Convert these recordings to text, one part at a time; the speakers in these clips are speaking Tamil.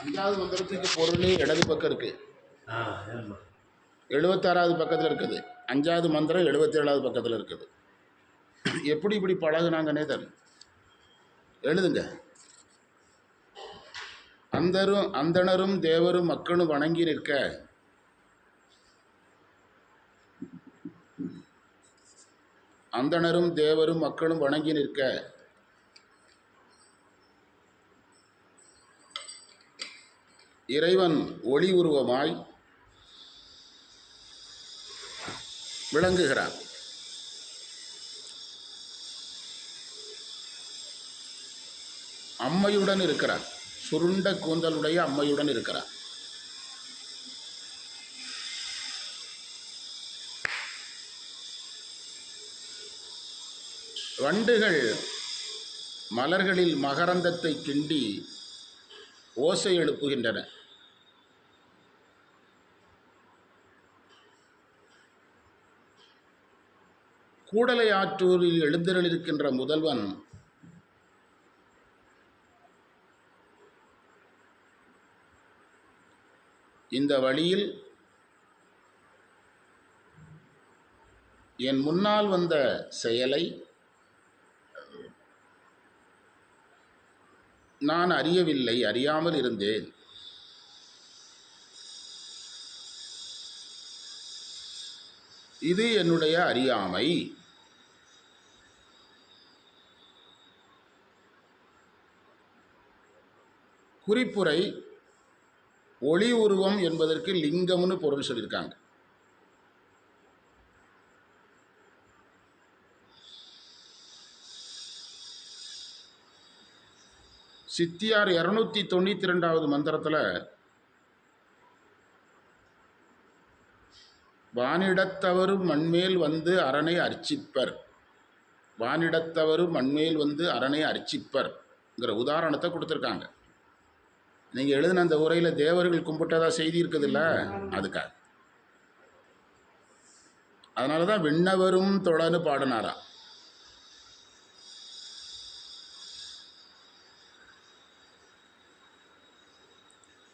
அஞ்சாவது மந்திரத்துக்கு பொருளே இடது பக்கம் இருக்குது. 76வது பக்கத்தில் இருக்குது. அஞ்சாவது மந்திரம் 77வது பக்கத்தில் இருக்குது. எப்படி இப்படி பழகுனாங்கன்னே தெரியல. எழுதுங்க. அந்தணரும் தேவரும் மக்களும் வணங்கி நிற்க அந்தணரும் தேவரும் மக்களும் வணங்கி நிற்க இறைவன் ஒளி உருவமாய் விளங்குகிறான். அம்மையுடன் இருக்கிறார். சுருண்ட கூந்தலுடைய அம்மையுடன் இருக்கிறார். வண்டுகள் மலர்களில் மகரந்தத்தை கிண்டி ஓசை எழுப்புகின்றன. கூடலை ஆற்றூரில் எழுந்தருளிருக்கின்ற முதல்வன் இந்த வழியில் என் முன்னால் வந்த செயலை நான் அறியவில்லை, அறியாமல் இருந்தேன். இது என்னுடைய அறியாமை. குறிப்புரை: ஒளி உருவம் என்பதற்கு லிங்கம்னு பொருள் சொல்லியிருக்காங்க. சித்தியார் 292வது மந்திரத்தில் வானிடத்தவரும் மண்மேல் வந்து அரணை அர்ச்சிப்பர், வானிடத்தவரும் மண்மேல் வந்து அரணை அர்ச்சிப்பர்ங்கிற உதாரணத்தை கொடுத்துருக்காங்க. நீங்கள் எழுதின அந்த உரையில் தேவர்கள் கும்பிட்டதா செய்தி இருக்குதுல்ல, அதுக்காக. அதனால தான் விண்ணவரும் தொழன்னு பாடினாரா.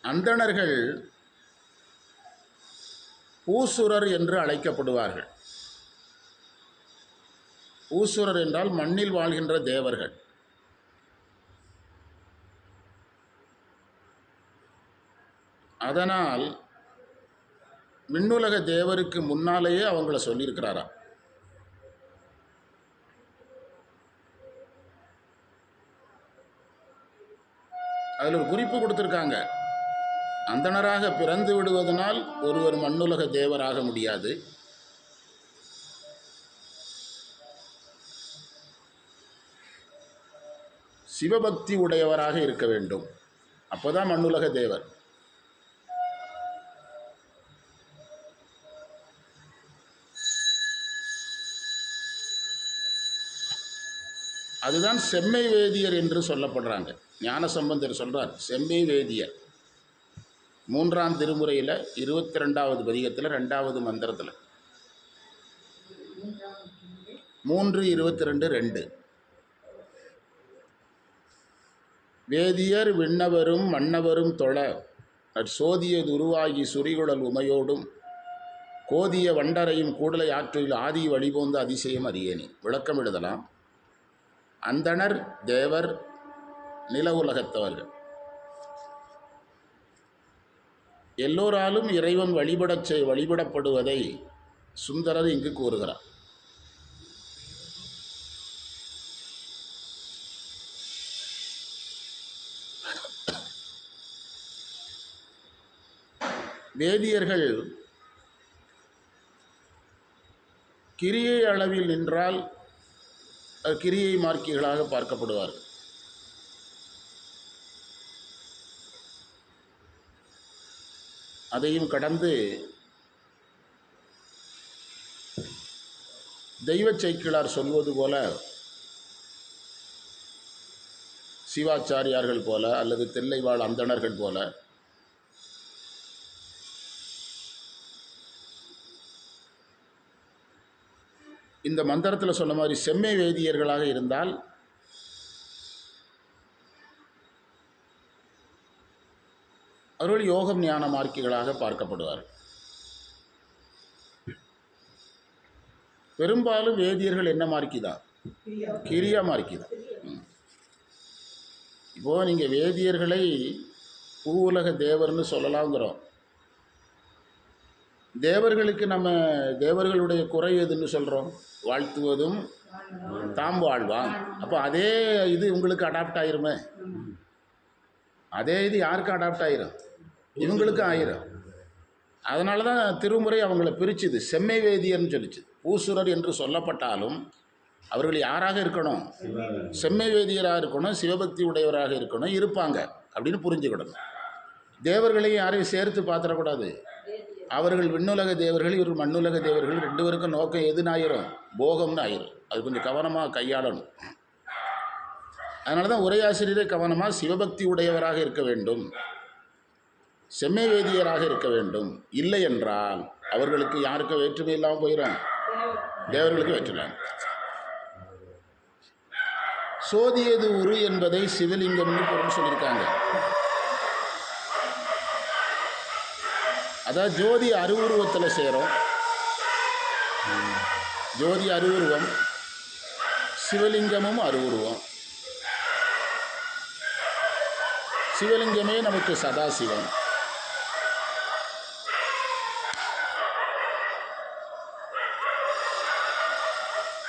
அந்தணர்கள் ஊசுரர் என்று அழைக்கப்படுவார்கள். ஊசுரர் என்றால் மண்ணில் வாழ்கின்ற தேவர்கள். அதனால் விண்ணுலக தேவருக்கு முன்னாலேயே அவங்கள சொல்லியிருக்கிறாரா. அதில் ஒரு குறிப்பு கொடுத்துருக்காங்க. அந்தணராக பிறந்து விடுவதனால் ஒருவர் மண்ணுலக தேவராக முடியாது. சிவபக்தி உடையவராக இருக்க வேண்டும், அப்போதான் மண்ணுலக தேவர். அதுதான் செம்மை வேதியர் என்று சொல்லப்படுறாங்க. ஞானசம்பந்தர் சொல்றார், செம்மை வேதியர் 3ஆம் திருமுறையில் 22வது பதிகத்தில் 2வது மந்திரத்தில் 3:22 வேதியர் விண்ணவரும் மன்னவரும் தொழ சோதியது உருவாகி சுரிகுழல் உமையோடும் கோதிய வண்டரையும் கூடலை ஆற்றில் ஆதி வழிபோந்த அதிசயம் அறியேனே. விளக்கம் எழுதலாம். அந்தணர் தேவர் நில உலகத்தவர்கள் எல்லோராலும் இறைவன் வழிபடப்படுவதை சுந்தரர் இங்கு கூறுகிறார். வேதியர்கள் கிரியை அளவில் நின்றால் கிரியை மார்க்கிகளாக பார்க்கப்படுவார்கள். அதையும் கடந்து தெய்வச் சைக்கிளார் சொல்வது போல சிவாச்சாரியார்கள் போல அல்லது தில்லைவாழ் அந்தணர்கள் போல இந்த மந்திரத்தில் சொன்ன மாதிரி செம்மை வேதியர்களாக இருந்தால் அவர்கள் யோகம் ஞான மார்க்கிகளாக பார்க்கப்படுவார். பெரும்பாலும் வேதியர்கள் என்ன மார்க்கி தான்? கிரியா மார்க்கி தான். இப்போது நீங்கள் வேதியர்களை பூவுலக தேவர்னு சொல்லலாங்கிறோம். தேவர்களுக்கு நம்ம தேவர்களுடைய குறை எதுன்னு சொல்கிறோம்? வாழ்த்துவதும் தாம் வாழ்வான். அப்போ அதே இது உங்களுக்கு அடாப்ட் ஆயிருமே. அதே இது யாருக்கும் அடாப்ட் ஆயிரும்? இவங்களுக்கும் ஆயிரும். அதனால தான் திருமுறை அவங்கள பிரிச்சுது, செம்மை வேதியர்னு சொல்லிச்சு. பூசுரர் என்று சொல்லப்பட்டாலும் அவர்கள் யாராக இருக்கணும்? செம்மை வேதியராக இருக்கணும், சிவபக்தி உடையவராக இருக்கணும், இருப்பாங்க அப்படின்னு புரிஞ்சுக்கிடணும். தேவர்களையும் யாரையும் சேர்த்து பார்த்துடக்கூடாது. அவர்கள் விண்ணுலக தேவர்கள், இவர்கள் மண்ணுலக தேவர்கள், ரெண்டு பேருக்கும் நோக்கம் எதுன்னு ஆயிரும்? போகம்னு ஆயிரும். அது கொஞ்சம் கவனமாக கையாளணும். அதனால தான் உரையாசிரியரே கவனமாக சிவபக்தி உடையவராக இருக்க வேண்டும், செம்மை வேதியராக இருக்க வேண்டும். இல்லை என்றால் அவர்களுக்கு யாருக்கும் வேற்றுமை இல்லாமல் போயிடும், தேவர்களுக்கு வேற்றுமை. சோதியது உரு என்பதை சிவலிங்கம்னு பொருள் சொல்லியிருக்காங்க. அதாவது ஜோதி அருவுருவத்தில் சேரும். ஜோதி அருவுருவம், சிவலிங்கமும் அருவுருவம். சிவலிங்கமே நமக்கு சதாசிவம்.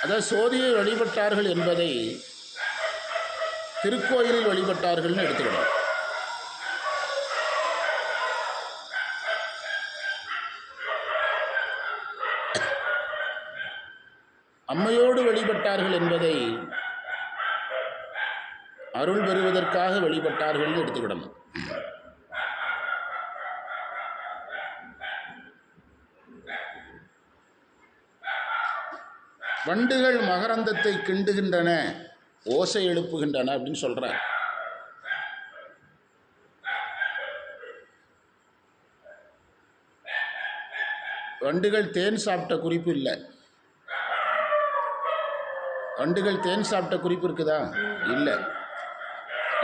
அதாவது சோதியை வழிபட்டார்கள் என்பதை திருக்கோயிலில் வழிபட்டார்கள்னு எடுத்துக்கணும். அம்மையோடு வழிபட்டார்கள் என்பதை அருள் பெறுவதற்காக வழிபட்டார்கள் எடுத்துக்கிடணும். வண்டுகள் மகரந்தத்தை கிண்டுகின்றன, ஓசை எழுப்புகின்றன அப்படின்னு சொல்றார். வண்டுகள் தேன் சாப்பிட்ட குறிப்பு இல்லை. வண்டுகள் தேன் சாப்பிட்ட குறிப்பு இருக்குதா? இல்லை.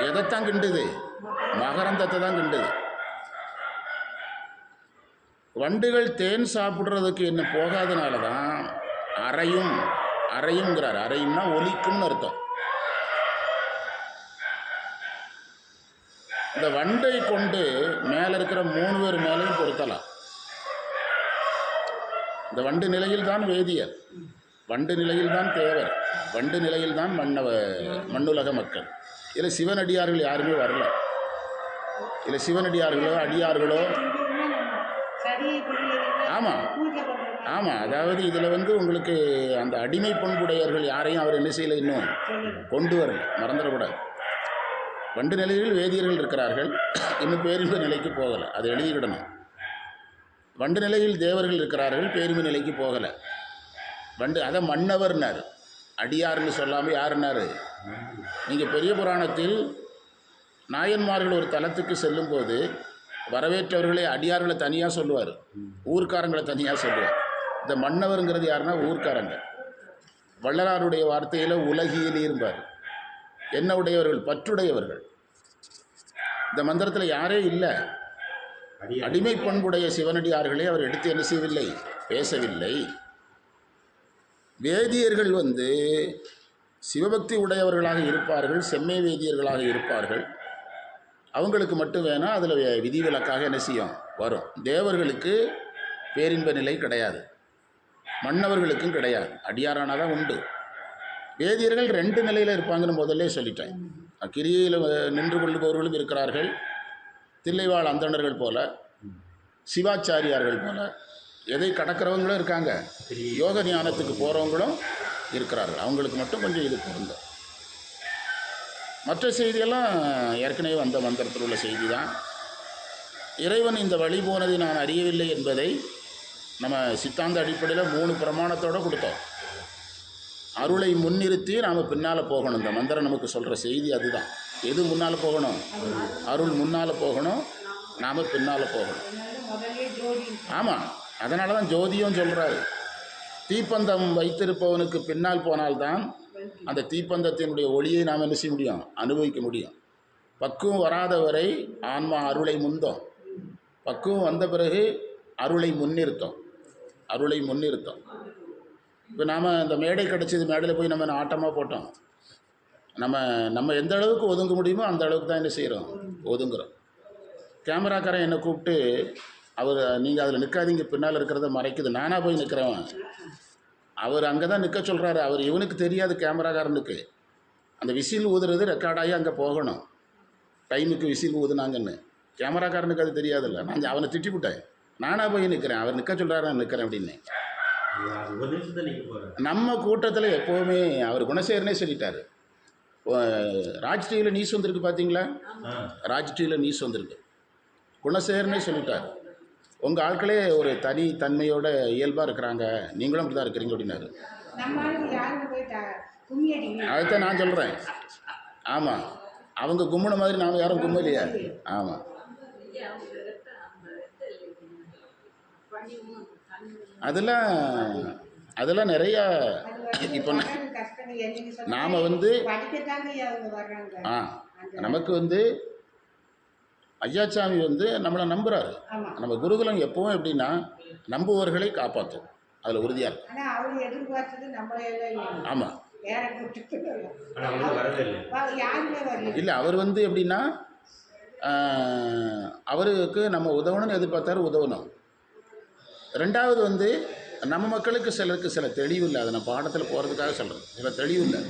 எதைத்தான் கிண்டுது? மகரந்தத்தை தான் கிண்டுது. வண்டுகள் தேன் சாப்பிட்றதுக்கு என்ன போகாதனால தான் அறையும் அறையுங்கிறார். அறையும்னா ஒலிக்கும்னு அர்த்தம். இந்த வண்டை கொண்டு மேலே இருக்கிற 3 பேர் மேலேயும் பொருத்தலாம். இந்த வண்டு நிலையில் தான் வேதியர், வண்டு நிலையில் தான் தேவர், வண்டு நிலையில் தான் மண்ணுலக மக்கள். இதில் சிவனடியார்கள் யாருமே வரல. இல்லை சிவனடியார்களோ அடியார்களோ. ஆமாம் ஆமாம். அதாவது இதில் உங்களுக்கு அந்த அடிமை பண்புடையவர்கள் யாரையும் அவர் என்ன செய்யலை, இன்னும் கொண்டு வரல, மறந்துடக்கூடாது. வண்டு நிலையில் வேதியர்கள் இருக்கிறார்கள், இன்னும் பேரின்ப நிலைக்கு போகலை. அதை எழுதிக்கிடணும். வண்டு நிலையில் தேவர்கள் இருக்கிறார்கள், பேரின்ப நிலைக்கு போகலை. வண்டு அதை மன்னவர்னார், அடியார்னு சொல்லாமல் யாருன்னாரு? நீங்கள் பெரிய புராணத்தில் நாயன்மார்கள் ஒரு தலத்துக்கு செல்லும்போது வரவேற்றவர்களை அடியார்களை தனியாக சொல்லுவார், ஊர்க்காரங்களை தனியாக சொல்லுவார். இந்த மன்னவருங்கிறது யாருன்னா ஊர்க்காரங்க. வள்ளலாருடைய வார்த்தையில் உலகியல் இருப்பார். என்ன உடையவர்கள்? பற்றுடையவர்கள். இந்த மந்திரத்தில் யாரே இல்லை. அடிமை பண்புடைய சிவனடியார்களை அவர் எடுத்து என்ன செய்யவில்லை, பேசவில்லை. வேதியர்கள் சிவபக்தி உடையவர்களாக இருப்பார்கள், செம்மை வேதியர்களாக இருப்பார்கள். அவங்களுக்கு மட்டும் வேணால் அதில் விதிவிலக்காக என்ன செய்யும், வரும். தேவர்களுக்கு பேரின்ப நிலை கிடையாது, மன்னவர்களுக்கும் கிடையாது. அடியாரானால் தான் உண்டு. வேதியர்கள் 2 நிலையில் இருப்பாங்கன்னு முதல்ல சொல்லிட்டேன். கிரியையில் நின்று கொள்ளுபவர்களும் இருக்கிறார்கள், தில்லைவாழ் அந்தணர்கள் போல, சிவாச்சாரியார்கள் போல. எதை கடக்கிறவங்களும் இருக்காங்க, யோக ஞானத்துக்கு போகிறவங்களும் இருக்கிறார்கள். அவங்களுக்கு மட்டும் கொஞ்சம் இது பொருந்தும். மற்ற செய்தியெல்லாம் ஏற்கனவே வந்த மந்திரத்தில் உள்ள செய்தி தான். இறைவன் இந்த வழி போனதை நான் அறியவில்லை என்பதை நம்ம சித்தாந்த அடிப்படையில் 3 பிரமாணத்தோடு கொடுத்தோம். அருளை முன்னிறுத்தி நாம் பின்னால் போகணும். இந்த மந்திரம் நமக்கு சொல்கிற செய்தி அதுதான். எது முன்னால் போகணும்? அருள் முன்னால் போகணும், நாம் பின்னால் போகணும். ஆமாம், அதனால தான் ஜோதியும் சொல்கிறாரு. தீப்பந்தம் வைத்திருப்பவனுக்கு பின்னால் போனால்தான் அந்த தீப்பந்தத்தினுடைய ஒளியை நாம் என்ன செய்ய முடியும், அனுபவிக்க முடியும். பக்குவம் வராத வரை ஆன்மா அருளை முந்தோம். பக்குவம் வந்த பிறகு அருளை முன்னிறுத்தோம். அருளை முன்னிறுத்தோம். இப்போ நாம் இந்த மேடை கிடச்சிது, மேடையில் போய் நம்ம ஆட்டமாக போட்டோம். நம்ம நம்ம எந்த அளவுக்கு ஒதுங்க முடியுமோ அந்த அளவுக்கு தான் என்ன செய்கிறோம், ஒதுங்குறோம். கேமராக்காரன் என்னை கூப்பிட்டு, அவர் நீங்கள் அதில் நிற்காதீங்க, பின்னால் இருக்கிறத மறைக்குது, நானாக போய் நிற்கிறவன். அவர் அங்கே தான் நிற்க சொல்கிறாரு. அவர் இவனுக்கு தெரியாது, கேமராக்காரனுக்கு அந்த விசில் ஊதுறது ரெக்கார்டாகி அங்கே போகணும், டைமுக்கு விசில் ஊதுனாங்கன்னு. கேமராக்காரனுக்கு அது தெரியாதுல்ல. நான் அவனை திட்டிவிட்டேன், நானாக போய் நிற்கிறேன், அவர் நிற்க சொல்கிறாரு, நான் நிற்கிறேன் அப்படின்னு. நம்ம கூட்டத்தில் எப்போவுமே அவர் குணசேகரனே சொல்லிட்டார். ராஜ் டிவியில் நியூஸ் வந்திருக்கு பார்த்தீங்களா? ராஜ் டிவியில் நியூஸ் வந்திருக்கு. குணசேகரனே சொல்லிட்டார், உங்கள் ஆட்களே ஒரு தனி தன்மையோட இயல்பாக இருக்கிறாங்க, நீங்களும் அப்படி தான் இருக்கிறீங்க அப்படின்னாரு. அதுதான் நான் சொல்கிறேன். ஆமாம், அவங்க கும்பின மாதிரி நாம் யாரும் கும்பலையா? ஆமாம், அதெல்லாம் நிறையா. இப்போ நாம் நமக்கு ஐயாச்சாமி நம்மளை நம்புகிறாரு. நம்ம குருகுலம் எப்பவும் எப்படின்னா நம்புவர்களை காப்பாற்றும், அதில் உறுதியாக இருக்கும். ஆமாம், இல்லை அவர் எப்படின்னா அவருக்கு நம்ம உதவணும்னு எதிர்பார்த்தாரு, உதவணும். ரெண்டாவது நம்ம மக்களுக்கு சிலருக்கு சில தெளிவு இல்லை, அதை நான் பாடத்தில் போகிறதுக்காக சொல்கிறேன், சில தெளிவு இல்லை.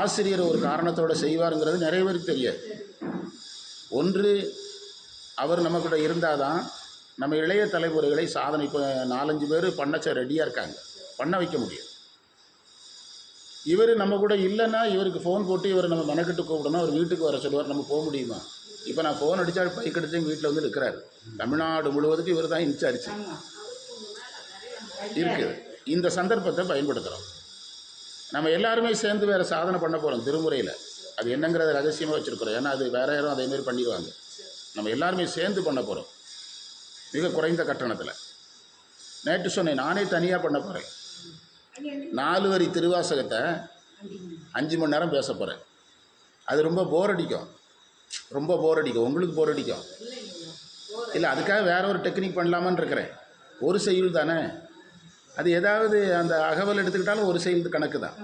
ஆசிரியர் ஒரு காரணத்தோடு செய்வாருங்கிறது நிறைய பேருக்கு தெரியாது. ஒன்று, அவர் நம்ம கூட இருந்தால் தான் நம்ம இளைய தலைமுறைகளை சாதனை, இப்போ 4-5 பேர் பண்ண ரெடியாக இருக்காங்க, பண்ண வைக்க முடியும். இவர் நம்ம கூட இல்லைன்னா இவருக்கு ஃபோன் போட்டு இவர் நம்ம மெனக்கிட்டு கூப்பிடணும், அவர் வீட்டுக்கு வர சொல்லுவார், நம்ம போக முடியுமா? இப்போ நான் ஃபோன் அடித்தா பைக் அடித்து எங்கள் வீட்டில் இருக்கிறாரு. தமிழ்நாடு முழுவதுக்கு இவர் தான் இன்சார்ஜ் இருக்குது. இந்த சந்தர்ப்பத்தை பயன்படுத்துகிறோம். நம்ம எல்லாருமே சேர்ந்து வேறு சாதனை பண்ண போகிறோம் திருமுறையில். அது என்னங்கிறத ரகசியமாக வச்சுருக்குறோம், ஏன்னா அது வேறு யாரும் அதேமாரி பண்ணிடுவாங்க. நம்ம எல்லாருமே சேர்ந்து பண்ண போகிறோம், மிக குறைந்த கட்டணத்தில். நேற்று சொன்னேன், நானே தனியாக பண்ண போகிறேன். 4 வரி திருவாசகத்தை 5 மணி நேரம் பேச போகிறேன். அது ரொம்ப போர் அடிக்கும், உங்களுக்கு போர் அடிக்கும். இல்லை, அதுக்காக வேற ஒரு டெக்னிக் பண்ணலாமான்னு இருக்கிறேன். ஒரு செய்யுள் தானே, அது ஏதாவது அந்த அகவல் எடுத்துக்கிட்டாலும் ஒரு செய்யுள் கணக்கு தான்.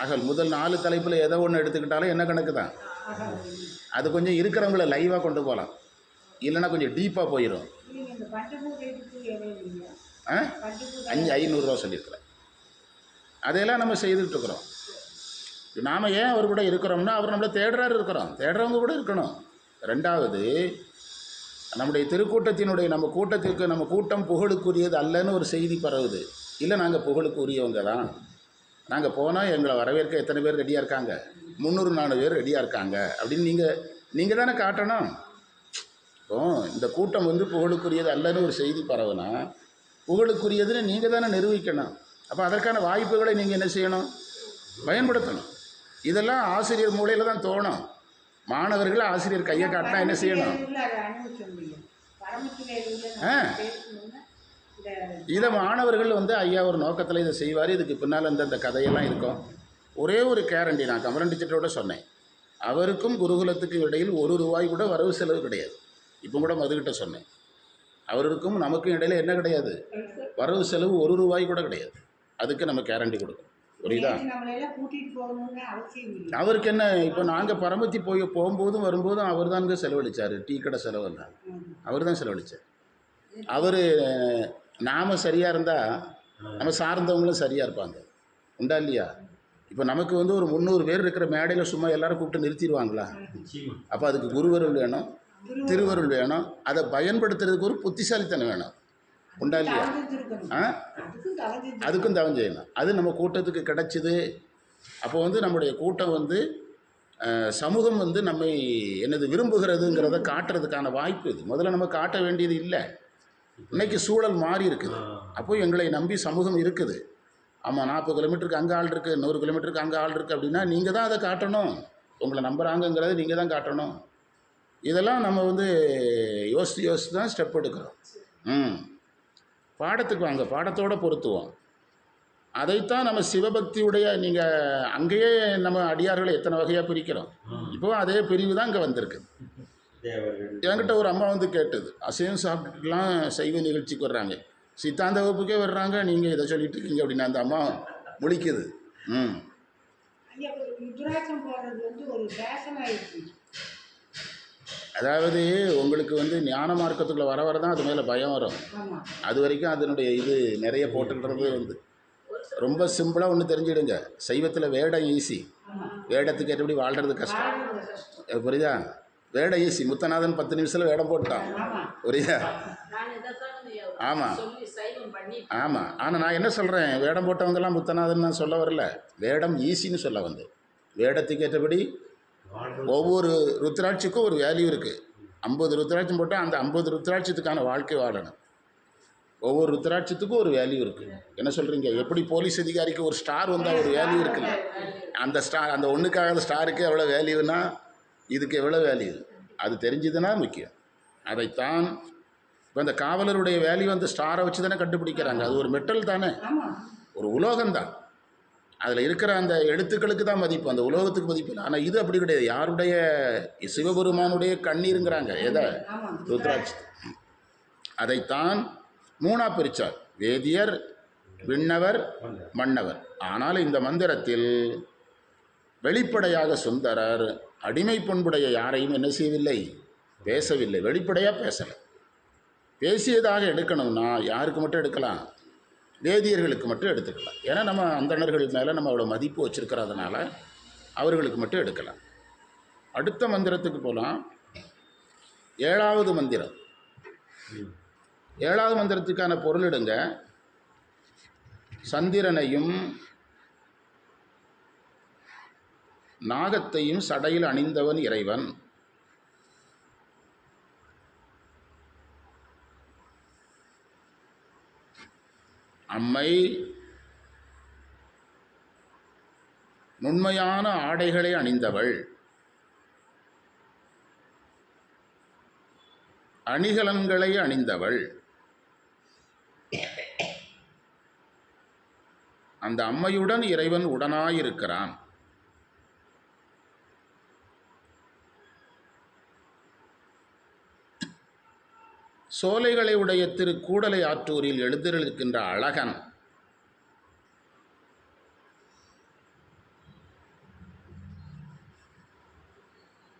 அகல் முதல் 4 தலைப்பில் எதை ஒன்று எடுத்துக்கிட்டாலும் என்ன கணக்கு தான். அது கொஞ்சம் இருக்கிறவங்கள லைவாக கொண்டு போகலாம், இல்லைன்னா கொஞ்சம் டீப்பாக போயிடும். 500 சொல்லியிருக்கிறேன். அதையெல்லாம் நம்ம செய்துகிட்ருக்குறோம். நாம் ஏன் அவர் கூட இருக்கிறோம்னா அவர் நம்மளை தேடுறவங்க கூட இருக்கணும். ரெண்டாவது, நம்முடைய திருக்கூட்டத்தினுடைய நம்ம கூட்டம் புகழுக்குரியது அல்லன்னு ஒரு செய்தி பரவுது. இல்லை, நாங்கள் புகழுக்கு உரியவங்க தான், நாங்கள் போனால் எங்களை வரவேற்க எத்தனை பேர் ரெடியாக இருக்காங்க, 300-400 பேர் ரெடியாக இருக்காங்க அப்படின்னு நீங்கள் தானே காட்டணும். இப்போ இந்த கூட்டம் புகழுக்குரியது அல்லன்னு ஒரு செய்தி பரவுனா புகழுக்குரியதுன்னு நீங்கள் தானே நிரூபிக்கணும். அப்போ அதற்கான வாய்ப்புகளை நீங்கள் என்ன செய்யணும், பயன்படுத்தணும். இதெல்லாம் ஆசிரியர் மூலையில் தான் தோணும். மாணவர்கள் ஆசிரியர் கையை காட்டினா என்ன செய்யணும், இதை மாணவர்கள் ஐயா ஒரு நோக்கத்தில் இதை செய்வார், இதுக்கு பின்னால் இந்த கதையெல்லாம் இருக்கும். ஒரே ஒரு கேரண்டி நான் கமரன் டீச்சரோட சொன்னேன், அவருக்கும் குருகுலத்துக்கும் இடையில் ₹1 கூட வரவு செலவு கிடையாது. இப்போ கூட மதுக்கிட்ட சொன்னேன், அவருக்கும் நமக்கும் இடையில் என்ன கிடையாது, வரவு செலவு ₹1 கூட கிடையாது. அதுக்கு நம்ம கேரண்டி கொடுக்கணும், புரியுதா? அவருக்கு என்ன, இப்போ நாங்கள் பரமத்தி போகும்போதும் வரும்போதும் அவர் தாங்க செலவழித்தார். டீ கடை செலவெல்லாம் அவர் தான் செலவழித்தார். அவர் நாம் சரியாக இருந்தால் நம்ம சார்ந்தவங்களும் சரியாக இருப்பாங்க, உண்டா இல்லையா? இப்போ நமக்கு ஒரு 300 பேர் இருக்கிற மேடையில் சும்மா எல்லோரும் கூப்பிட்டு நிறுத்திடுவாங்களா? அப்போ அதுக்கு குருவருள் வேணும், திருவருள் வேணும், அதை பயன்படுத்துறதுக்கு ஒரு புத்திசாலித்தனம் வேணும், உண்டா இல்லையா? அதுக்கும் தவம் செய்யணும். அது நம்ம கூட்டத்துக்கு கிடச்சிது. அப்போ நம்முடைய கூட்டம் சமூகம் நம்மை விரும்புகிறதுங்கிறத காட்டுறதுக்கான வாய்ப்பு இது. முதல்ல நம்ம காட்ட வேண்டியது இல்லை, இன்றைக்கி சூழல் மாறி இருக்குது. அப்போ எங்களை நம்பி சமூகம் இருக்குது. ஆமாம், 40 கிலோமீட்டருக்கு அங்கே ஆள் இருக்குது, 100 கிலோமீட்டருக்கு அங்கே ஆள் இருக்குது அப்படின்னா நீங்கள் தான் அதை காட்டணும். உங்களை நம்புகிறாங்கங்கிறத நீங்கள் தான் காட்டணும். இதெல்லாம் நம்ம யோசித்து தான் ஸ்டெப் எடுக்கிறோம். பாடத்துக்கு வாங்க, பாடத்தோடு பொருத்துவோம். அதைத்தான் நம்ம சிவபக்தியுடைய அங்கேயே நம்ம அடியார்களை எத்தனை வகையாக பிரிக்கிறோம். இப்போ அதே பிரிவு தான் இங்கே வந்திருக்கு. என்கிட்ட ஒரு அம்மா வந்து கேட்டது, அசைவம் சாப்பிட்டுட்டுலாம் சைவ நிகழ்ச்சிக்கு வர்றாங்க, சித்தாந்த வகுப்புக்கே வர்றாங்க, நீங்கள் இதை சொல்லிட்டு இருக்கீங்க அப்படின்னு அந்த அம்மா முழிக்குது. ம். அதாவது உங்களுக்கு வந்து ஞான மார்க்கத்துக்குள்ளே வர வர தான் அது மேலே பயம் வரும். அது வரைக்கும் அதனுடைய இது நிறைய போட்டுன்றது வந்து ரொம்ப சிம்பிளாக ஒன்று தெரிஞ்சிடுங்க. சைவத்தில் வேடம் ஈஸி, வேடத்துக்கு ஏற்றபடி வாழ்கிறது கஷ்டம். புரியுதா? வேடம் ஈஸி. முத்தநாதன் 10 நிமிஷத்தில் வேடம் போட்டான். புரியுதா? ஆமாம் ஆமாம். ஆனால் நான் என்ன சொல்கிறேன், வேடம் போட்டவங்கெல்லாம் முத்தநாதன் நான் சொல்ல வரல, வேடம் ஈஸின்னு சொல்ல வந்து. வேடத்துக்கு ஏற்றபடி ஒவ்வொரு ருத்ராட்சிக்கும் ஒரு வேல்யூ இருக்குது. 50 ருத்ராட்சம் போட்டால் அந்த 50 ருத்ராட்சத்துக்கான வாழ்க்கை வாழணும். ஒவ்வொரு ருத்ராட்சத்துக்கும் ஒரு வேல்யூ இருக்குது. என்ன சொல்கிறீங்க? எப்படி போலீஸ் அதிகாரிக்கு ஒரு ஸ்டார் வந்தால் ஒரு வேல்யூ இருக்குல்ல, அந்த ஸ்டார், அந்த ஒன்றுக்காக ஸ்டாருக்கு எவ்வளோ வேல்யூனா இதுக்கு எவ்வளோ வேல்யூ, அது தெரிஞ்சுதுன்னா முக்கியம். அதைத்தான் இப்போ இந்த காவலருடைய வேல்யூ அந்த ஸ்டாரை வச்சு தானே கண்டுபிடிக்கிறாங்க. அது ஒரு மெட்டல் தானே, ஒரு உலோகம்தான். அதில் இருக்கிற அந்த எழுத்துக்களுக்கு தான் மதிப்பு, அந்த உலோகத்துக்கு மதிப்பு இல்லை. ஆனால் இது அப்படி கிடையாது. யாருடைய? சிவபெருமானுடைய கண்ணீருங்கிறாங்க. எதை? ருத்ராட்சி. அதைத்தான் மூணா பிரித்தார், வேதியர், விண்ணவர், மன்னவர். ஆனால் இந்த மந்திரத்தில் வெளிப்படையாக சுந்தரர் அடிமை பண்புடைய யாரையும் என்ன செய்யவில்லை, பேசவில்லை. வெளிப்படையாக பேசலை. பேசியதாக எடுக்கணும்னா யாருக்கு மட்டும் எடுக்கலாம்? வேதியர்களுக்கு மட்டும் எடுத்துக்கலாம். ஏன்னா நம்ம அந்தணர்கள் மேலே நம்ம அவ்வளோ மதிப்பு வச்சுருக்கிறதுனால அவர்களுக்கு மட்டும் எடுக்கலாம். அடுத்த மந்திரத்துக்கு போகலாம். 7வது மந்திரம். 7வது மந்திரத்துக்கான பொருள் எடுங்க. சந்திரனையும் நாகத்தையும் சடையில் அணிந்தவன் இறைவன். அம்மை நுண்மையான ஆடைகளை அணிந்தவள், அணிகலன்களை அணிந்தவள். அந்த அம்மையுடன் இறைவன் உடனாயிருக்கிறான். சோலைகளை உடைய திரு கூடலை ஆற்றூரில் எழுந்தருளிருக்கின்ற அழகன்.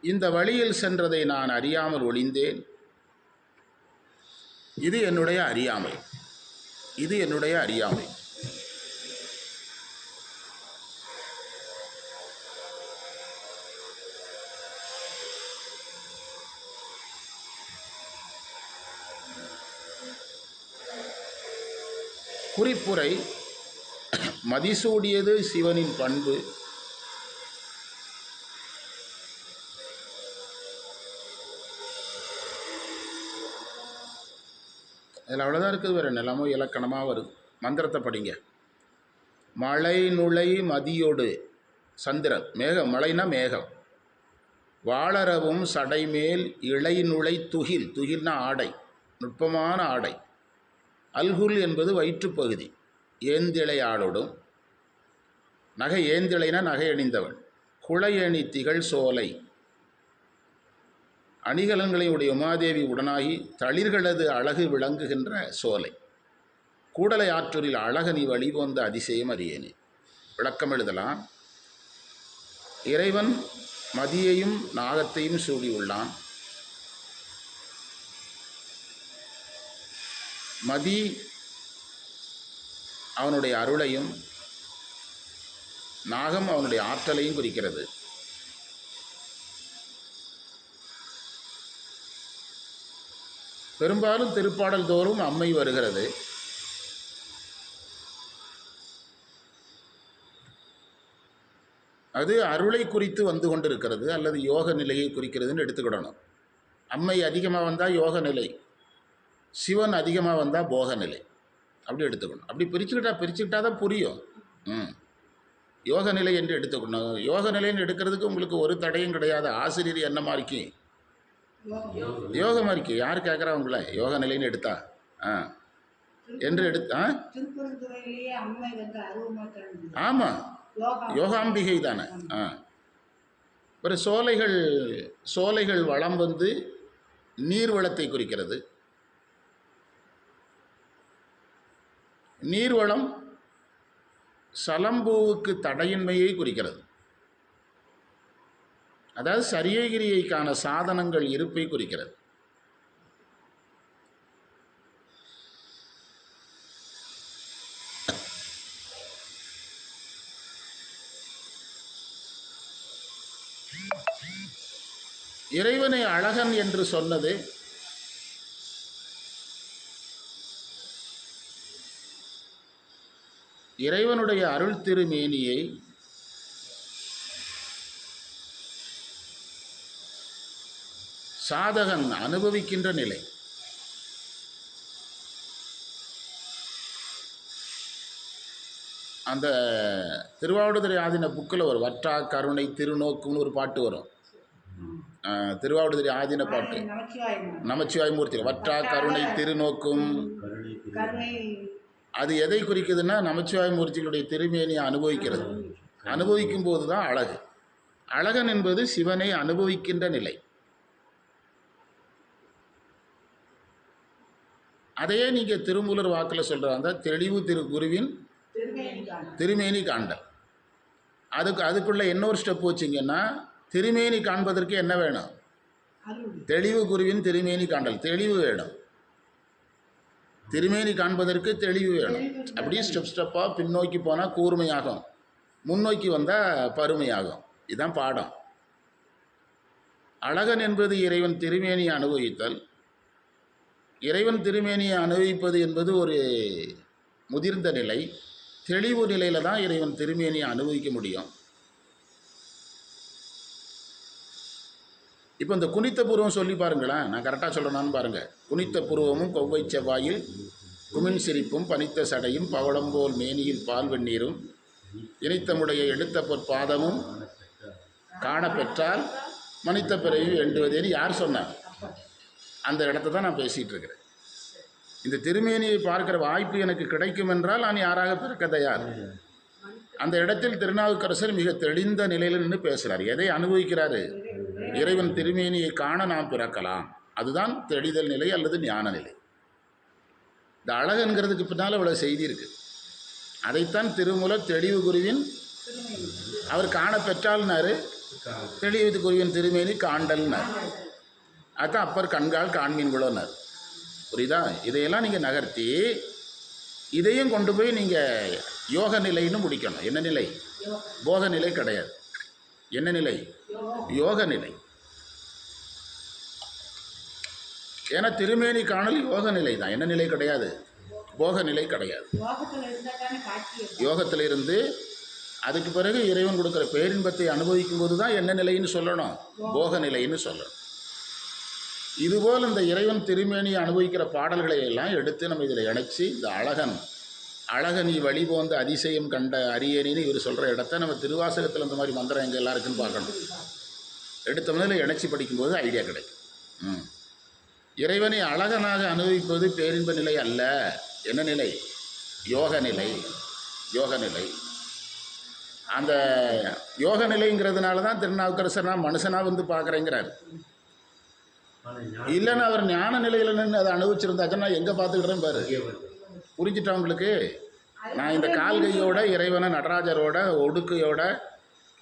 இந்த வழியில் சென்றதை நான் அறியாமல் ஒளிந்தேன். இது என்னுடைய அறியாமை, இது என்னுடைய அறியாமை. குறிப்புரை: மதிசூடியது சிவனின் பண்பு. அதில் அவ்வளோதான் இருக்குது, வேறு நிலமோ இலக்கணமாக வருது. மந்திரத்தை படிங்க. மழை நுழை மதியோடு சந்திரன், மேகம், மழைனா மேகம். வாளரவும் சடைமேல் இளை நுழை துகில், துகில்னா ஆடை, நுட்பமான ஆடை. அல்குல் என்பது வயிற்றுப்பகுதி. ஏந்திழை ஆளோடும், நகை ஏந்திழைனா நகை அணிந்தவன். குளையணி திகழ் சோலை, அணிகலன்களையுடைய உமாதேவி உடனாகி தளிர்களது அழகு விளங்குகின்ற சோலை. கூடலை ஆற்றூரில் அழகனி வழிபோந்த அதிசயம் அறியேனே. விளக்கம் எழுதலாம். இறைவன் மதியையும் நாகத்தையும் சூடி உள்ளான். மதி அவனுடைய அருளையும், நாகம் அவனுடைய ஆற்றலையும் குறிக்கிறது. பெரும்பாலும் திருப்பாடல் தோறும் அம்மை வருகிறது. அது அருளை குறித்து வந்து கொண்டிருக்கிறது அல்லது யோக நிலையை குறிக்கிறதுன்னு எடுத்துக்கிடணும். அம்மை அதிகமாக வந்தால் யோக நிலை, சிவன் அதிகமாக வந்தால் போக நிலை, அப்படி எடுத்துக்கணும். அப்படி பிரிச்சுக்கிட்டா தான் புரியும். யோக நிலை என்று எடுத்துக்கணும். யோக நிலைன்னு எடுக்கிறதுக்கு உங்களுக்கு ஒரு தடையும் கிடையாது. ஆசிரியர் என்ன மாதிரிக்கு யோக மாதிரிக்கு யார் கேட்குறா உங்களை யோக நிலைன்னு எடுத்தா என்று ஆமாம், யோகாம்பிகை தானே. ஒரு சோலைகள் சோலைகள் வளம் வந்து நீர்வளத்தை குறிக்கிறது. நீர்வளம் சலம்பூவுக்கு தடையின்மையை குறிக்கிறது. அதாவது சரியகிரியைக்கான சாதனங்கள் இருப்பை குறிக்கிறது. இறைவனை அழகன் என்று சொன்னது இறைவனுடைய அருள் திருமேனியை சாதகன் அனுபவிக்கின்ற நிலை. அந்த திருவாவடுதுறை ஆதீன புக்கில் ஒரு வற்றா கருணை திருநோக்கும்னு ஒரு பாட்டு வரும். திருவாவடுதுறை ஆதீன பாட்டு, நமச்சிவாய மூர்த்தி. வற்றா கருணை திருநோக்கும், அது எதை குறிக்குதுன்னா நமச்சிவாய மூர்த்திகளுடைய திருமேனியை அனுபவிக்கிறது. அனுபவிக்கும் போது தான் அழகு. அழகன் என்பது சிவனை அனுபவிக்கின்ற நிலை. அதையே நீங்கள் திருமூலர் வாக்கில் சொல்கிறாங்க, தெளிவு குருவின் திருமேனி காண்டல். அதுக்குள்ள இன்னொரு ஸ்டெப் வச்சிங்கன்னா, திருமேனி காண்பதற்கு என்ன வேணும்? தெளிவு குருவின் திருமேனி காண்டல். தெளிவு வேணும். திருமேனி காண்பதற்கு தெளிவு வேணும். அப்படியே ஸ்டெப்பாக பின்னோக்கி போனால் கூர்மையாகும், முன்னோக்கி வந்தால் பருமையாகும். இதுதான் பாடம். அழகன் என்பது இறைவன் திருமேனியை அனுபவித்தல். இறைவன் திருமேனியை அனுபவிப்பது என்பது ஒரு முதிர்ந்த நிலை. தெளிவு நிலையில் தான் இறைவன் திருமேனியை அனுபவிக்க முடியும். இப்போ இந்த குனித்த புருவம் சொல்லி பாருங்களேன், நான் கரெக்டாக சொல்லணும்னு பாருங்கள். குனித்த புருவமும் கொவ்வை செவ்வாயில் குமின் சிரிப்பும் பனித்த சடையும் பவளம்போல் மேனியில் பால் வெந்நீரும் இணைத்தமுடைய எடுத்த பொற்பாதமும் காணப்பெற்றால் மனித பிறவி வேண்டுவதேன்னு யார் சொன்னார்? அந்த இடத்த தான் நான் பேசிகிட்டு இருக்கிறேன். இந்த திருமேனியை பார்க்கிற வாய்ப்பு எனக்கு கிடைக்கும் என்றால் நான் யாராக பிறக்க தயார். அந்த இடத்தில் திருநாவுக்கரசர் மிக தெளிந்த நிலையில் நின்று பேசுகிறார். எதை அனுபவிக்கிறாரு? இறைவன் திருமேனியை காண நாம் பிறக்கலாம். அதுதான் தெளிதல் நிலை அல்லது ஞான நிலை. இந்த அழகுங்கிறதுக்கு பின்னால் இவ்வளோ செய்தி இருக்குது. அதைத்தான் திருமூலர் தெளிவு குருவின் அவர் காண பெற்றால்னாரு, தெளிவு குருவின் திருமேனி காண்டல்னார். அதுதான் அப்பர் கண்கால் காண்மீன்களோன்னார். புரியுதா? இதையெல்லாம் நீங்கள் நகர்த்தி இதையும் கொண்டு போய் நீங்கள் யோக நிலைன்னு முடிக்கணும். என்ன நிலை? போக நிலை கிடையாது. என்ன நிலை? யோக நிலை. ஏன்னா திருமேனி காணல் யோக நிலை தான். என்ன நிலை கிடையாது? போக நிலை கிடையாது. யோகத்தில் இருந்து அதுக்கு பிறகு இறைவன் கொடுக்குற பேரின்பத்தை அனுபவிக்கும் போது தான் என்ன நிலைன்னு சொல்லணும்? போக நிலைன்னு சொல்லணும். இதுபோல் இந்த இறைவன் திருமேனியை அனுபவிக்கிற பாடல்களை எல்லாம் எடுத்து நம்ம இதில் இணைச்சி, இந்த அழகனி வழி போந்த அதிசயம் கண்ட அரியணின்னு இவர் சொல்கிற இடத்த நம்ம திருவாசகத்தில் இந்த மாதிரி மந்திரம் எங்கே எல்லாருக்குன்னு பார்க்கணும். எடுத்தோம்னா இதில் இணைச்சி படிக்கும்போது ஐடியா கிடைக்கும். இறைவனை அழகனாக அனுபவிப்பது பேரின்ப நிலை அல்ல. என்ன நிலை? யோக நிலை. யோக நிலை. அந்த யோக நிலைங்கிறதுனால தான் திருநாவுக்கரசர் நான் மனுஷனாக வந்து பார்க்குறேங்கிறார். இல்லைன்னா அவர் ஞான நிலையில் நின்று அதை அனுபவிச்சிருந்தாச்சுன்னா எங்கே பார்த்துக்கிட்டேன் பாரு. புரிஞ்சிட்டா உங்களுக்கு? நான் இந்த கால்கையோட இறைவனை நடராஜரோட ஒடுக்கையோட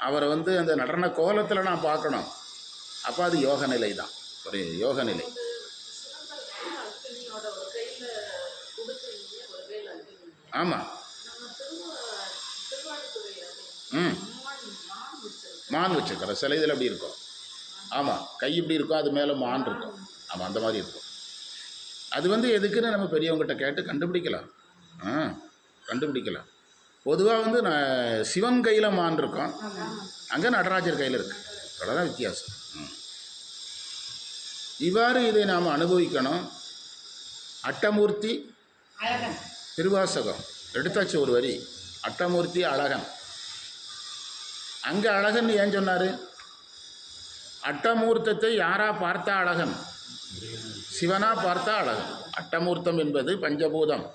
அவரை வந்து அந்த நடன கோலத்தில் நான் பார்க்கணும். அப்போ அது யோக நிலை தான். ஒரு யோக நிலை. ஆமாம். மான் வச்சுருக்கிற சில இதில் அப்படி இருக்கும். ஆமாம், கை இப்படி இருக்கும், அது மேலே மான் இருக்கும். ஆமாம், அந்த மாதிரி இருக்கும். அது வந்து எதுக்குன்னு நம்ம பெரியவங்ககிட்ட கேட்டு கண்டுபிடிக்கலாம். கண்டுபிடிக்கலாம். பொதுவாக வந்து நான் சிவன் கையில் மான் இருக்கும், அங்கே நடராஜர் கையில் இருக்குது. அவ்வளோதான் வித்தியாசம். இவ்வாறு இதை நாம் அனுபவிக்கணும். அட்டமூர்த்தி திருவாசகம் எடுத்தாச்சு ஒரு வரி. அட்டமூர்த்தி அழகன். அங்கே அழகன் ஏன் சொன்னார்? அட்டமூர்த்தத்தை யாரா பார்த்தா அழகன்? சிவனா பார்த்தா அழகன். அட்டமூர்த்தம் என்பது பஞ்சபூதம்,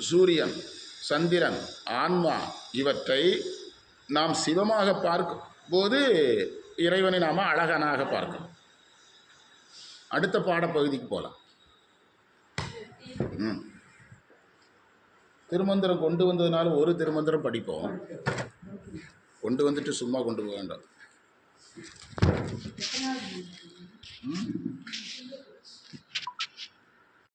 சூரியன், சந்திரன், ஆன்மா, இவற்றை நாம் சிவமாக போது இறைவனை நாம் அழகனாக பார்க்கணும். அடுத்த பாடப்பகுதிக்கு போகலாம். திருமந்திரம் கொண்டு வந்ததுனால ஒரு திருமந்திரம் படிப்போம். கொண்டு வந்துட்டு சும்மா கொண்டு போக வேண்டாம்.